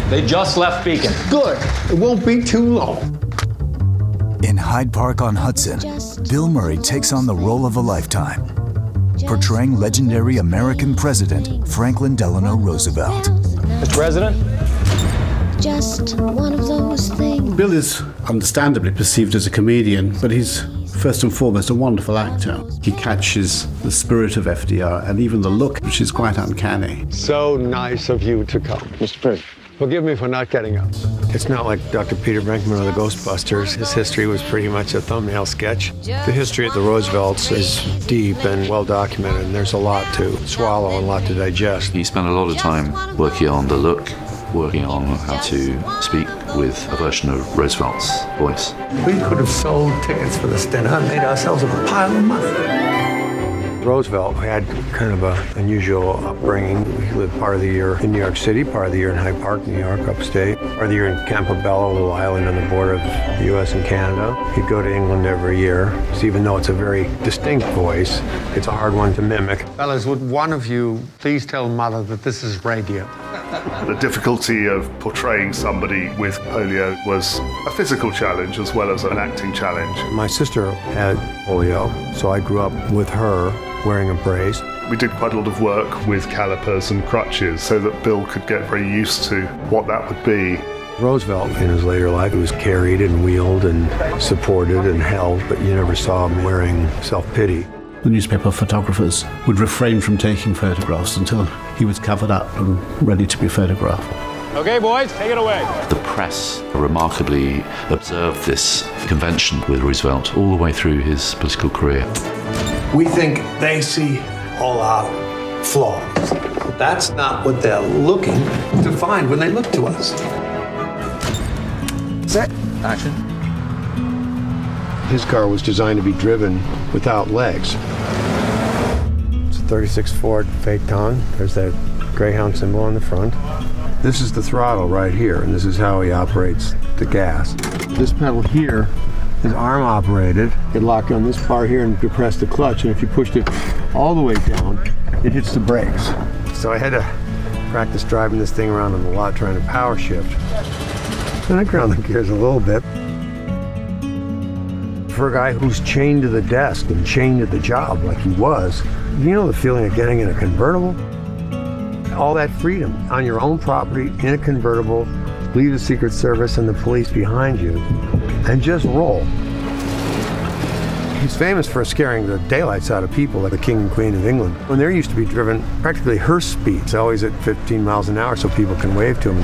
They just left Beacon. Good. It won't be too long. In Hyde Park on Hudson, Bill Murray takes on the role of a lifetime, portraying legendary American President Franklin Delano Roosevelt. Mr. President? Just one of those things. Bill is understandably perceived as a comedian, but he's first and foremost a wonderful actor. He catches the spirit of FDR and even the look, which is quite uncanny. So nice of you to come. Mr. President. Forgive me for not getting up. It's not like Dr. Peter Brinkman or the Ghostbusters. His history was pretty much a thumbnail sketch. The history of the Roosevelts is deep and well documented, and there's a lot to swallow and a lot to digest. He spent a lot of time working on the look, working on how to speak with a version of Roosevelt's voice. We could have sold tickets for this dinner and made ourselves a pile of money. Roosevelt had kind of an unusual upbringing. He lived part of the year in New York City, part of the year in Hyde Park, New York, upstate, part of the year in Campobello, a little island on the border of the U.S. and Canada. He'd go to England every year. So even though it's a very distinct voice, it's a hard one to mimic. Fellas, would one of you please tell Mother that this is radio? The difficulty of portraying somebody with polio was a physical challenge as well as an acting challenge. My sister had polio, so I grew up with her wearing a brace. We did quite a lot of work with calipers and crutches so that Bill could get very used to what that would be. Roosevelt, in his later life, was carried and wheeled and supported and held, but you never saw him wearing self-pity. The newspaper photographers would refrain from taking photographs until he was covered up and ready to be photographed. Okay, boys, take it away. The press remarkably observed this convention with Roosevelt all the way through his political career. We think they see all our flaws. But that's not what they're looking to find when they look to us. Set. Action. His car was designed to be driven without legs. It's a 36 Ford Phaeton. There's that Greyhound symbol on the front. This is the throttle right here, and this is how he operates the gas. This pedal here is arm operated. You lock on this bar here and you press the clutch, and if you pushed it all the way down, it hits the brakes. So I had to practice driving this thing around on the lot trying to power shift. And I ground the gears a little bit. For a guy who's chained to the desk and chained to the job like he was, you know the feeling of getting in a convertible? All that freedom on your own property in a convertible, leave the Secret Service and the police behind you, and just roll. He's famous for scaring the daylights out of people like the King and Queen of England. When they're used to be driven practically hearse speeds, always at 15 miles an hour so people can wave to him.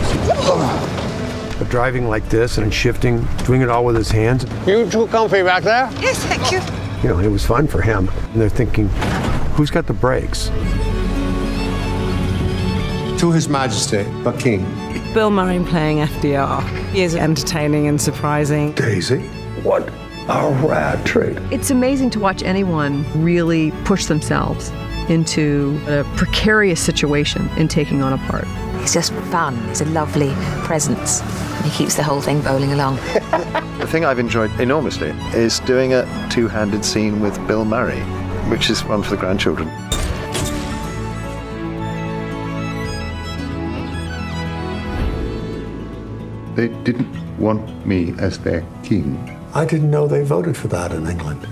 But driving like this and shifting, doing it all with his hands. You too comfy back there? Yes, thank you. You know, it was fun for him. And they're thinking, who's got the brakes? To His Majesty, the King. Bill Murray playing FDR. He is entertaining and surprising. Daisy, what a rad trick. It's amazing to watch anyone really push themselves into a precarious situation in taking on a part. He's just fun. He's a lovely presence. He keeps the whole thing bowling along. The thing I've enjoyed enormously is doing a two-handed scene with Bill Murray, which is one for the grandchildren. They didn't want me as their king. I didn't know they voted for that in England.